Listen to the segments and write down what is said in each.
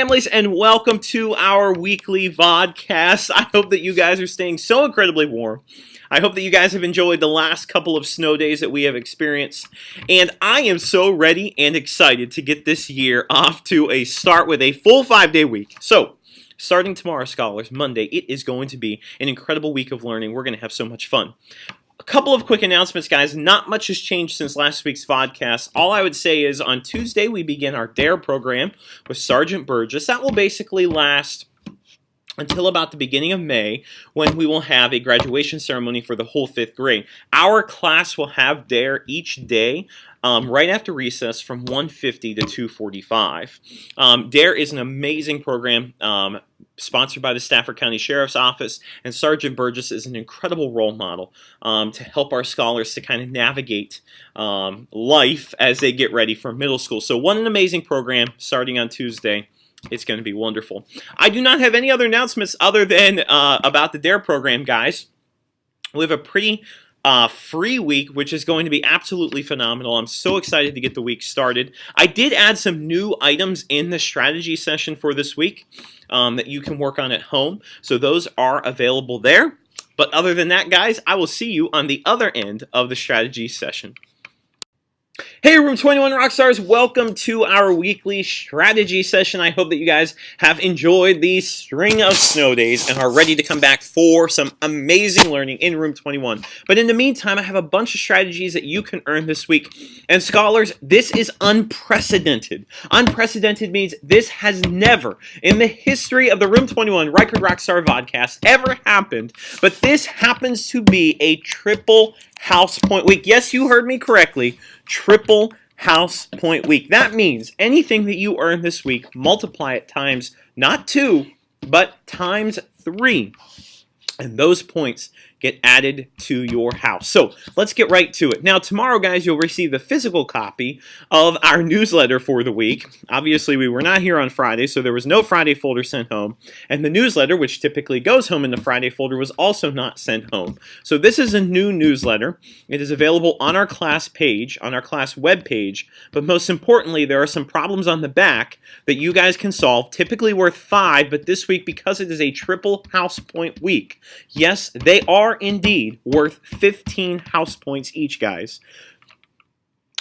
families, and welcome to our weekly VODCAST. I hope that you guys are staying so incredibly warm. I hope that you guys have enjoyed the last couple of snow days that we have experienced. And I am so ready and excited to get this year off to a start with a full 5-day week. So, starting tomorrow, scholars, Monday, it is going to be an incredible week of learning. We're going to have so much fun. A couple of quick announcements, guys. Not much has changed since last week's VODcast. All I would say is on Tuesday we begin our DARE program with Sergeant Burgess. That will basically last until about the beginning of May, when we will have a graduation ceremony for the whole 5th grade. Our class will have DARE each day right after recess from 1:50 to 2:45. DARE is an amazing program sponsored by the Stafford County Sheriff's Office, and Sergeant Burgess is an incredible role model to help our scholars to kind of navigate life as they get ready for middle school. So what an amazing program starting on Tuesday. It's going to be wonderful. I do not have any other announcements other than about the DARE program, guys. We have a pretty free week, which is going to be absolutely phenomenal. I'm so excited to get the week started. I did add some new items in the strategy session for this week that you can work on at home. So those are available there. But other than that, guys, I will see you on the other end of the strategy session. Hey Room 21 Rockstars, welcome to our weekly strategy session. I hope that you guys have enjoyed the string of snow days and are ready to come back for some amazing learning in Room 21. But in the meantime, I have a bunch of strategies that you can earn this week. And scholars, this is unprecedented. Unprecedented means this has never, in the history of the Room 21 Record Rockstar VODcast, ever happened. But this happens to be a triple house point week. Yes, you heard me correctly. Triple house point week. That means anything that you earn this week, multiply it times not 2, but times 3. And those points get added to your house. So let's get right to it. Now tomorrow, guys, you'll receive the physical copy of our newsletter for the week. Obviously, we were not here on Friday, so there was no Friday folder sent home. And the newsletter, which typically goes home in the Friday folder, was also not sent home. So this is a new newsletter. It is available on our class page, on our class web page. But most importantly, there are some problems on the back that you guys can solve, typically worth 5, but this week, because it is a triple house point week, yes, they are indeed worth 15 house points each, guys.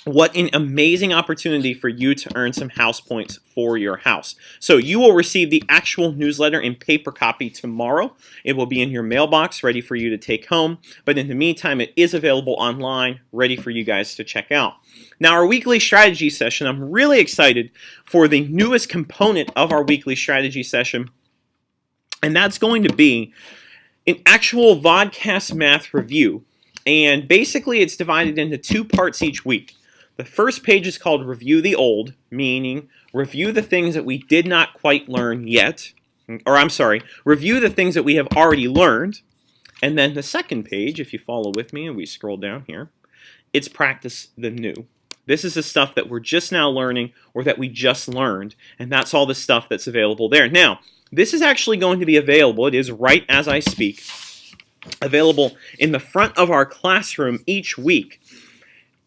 What an amazing opportunity for you to earn some house points for your house. So you will receive the actual newsletter in paper copy tomorrow. It will be in your mailbox, ready for you to take home. But in the meantime, it is available online, ready for you guys to check out. Now, our weekly strategy session, I'm really excited for the newest component of our weekly strategy session, and that's going to be an actual VODCAST math review. And basically, it's divided into 2 parts each week. The first page is called Review the Old, meaning review the things that we did not quite learn yet. Or I'm sorry, review the things that we have already learned. And then the second page, if you follow with me and we scroll down here, it's Practice the New. This is the stuff that we're just now learning or that we just learned. And that's all the stuff that's available there. Now, this is actually going to be available, it is right as I speak, available in the front of our classroom each week.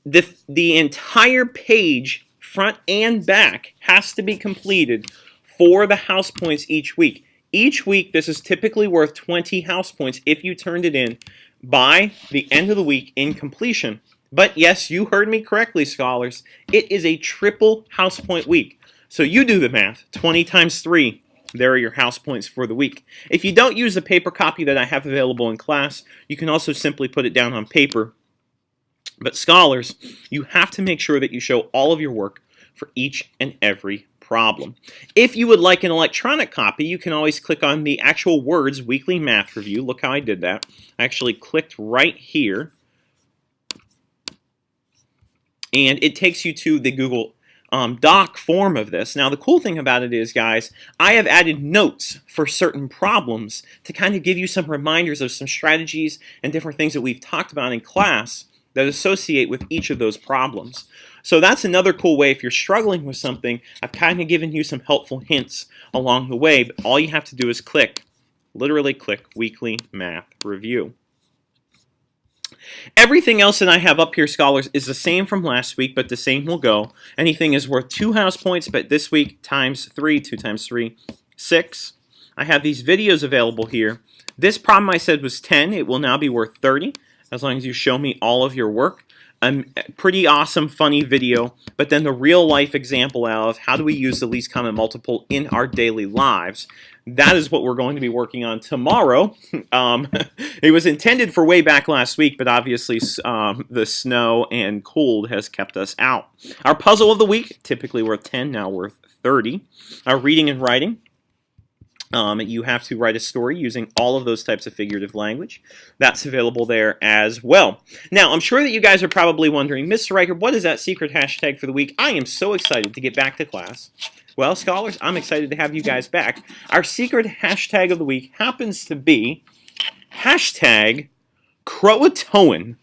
The entire page, front and back, has to be completed for the house points each week. Each week, this is typically worth 20 house points if you turned it in by the end of the week in completion. But yes, you heard me correctly, scholars. It is a triple house point week. So you do the math, 20 times 3. There are your house points for the week. If you don't use the paper copy that I have available in class, you can also simply put it down on paper. But scholars, you have to make sure that you show all of your work for each and every problem. If you would like an electronic copy, you can always click on the actual Words Weekly Math Review. Look how I did that. I actually clicked right here. And it takes you to the Google doc form of this. Now, the cool thing about it is, guys, I have added notes for certain problems to kind of give you some reminders of some strategies and different things that we've talked about in class that associate with each of those problems. So that's another cool way. If you're struggling with something, I've kind of given you some helpful hints along the way, but all you have to do is click, literally click Weekly Math Review. Everything else that I have up here, scholars, is the same from last week, but the same will go. Anything is worth 2 house points, but this week times 3, 2 times 3, 6. I have these videos available here. This problem I said was 10. It will now be worth 30, as long as you show me all of your work. A pretty awesome, funny video, but then the real-life example of how do we use the least common multiple in our daily lives. That is what we're going to be working on tomorrow. It was intended for way back last week, but obviously the snow and cold has kept us out. Our puzzle of the week, typically worth 10, now worth 30. Our reading and writing. You have to write a story using all of those types of figurative language. That's available there as well. Now, I'm sure that you guys are probably wondering, Mr. Riker, what is that secret hashtag for the week? I am so excited to get back to class. Well, scholars, I'm excited to have you guys back. Our secret hashtag of the week happens to be hashtag Croatoan.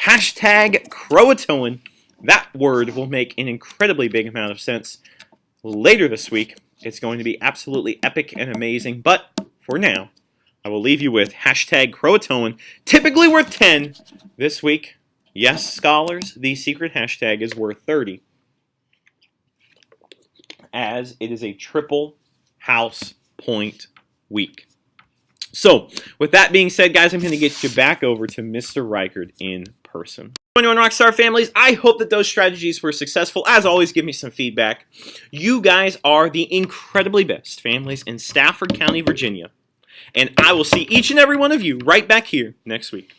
Hashtag Croatoan. That word will make an incredibly big amount of sense later this week. It's going to be absolutely epic and amazing, but for now, I will leave you with hashtag Croatoan, typically worth 10. This week, yes, scholars, the secret hashtag is worth 30, as it is a triple house point week. So, with that being said, guys, I'm going to get you back over to Mr. Reichard in person. 21 Rockstar families, I hope that those strategies were successful. As always, give me some feedback. You guys are the incredibly best families in Stafford County, Virginia. And I will see each and every one of you right back here next week.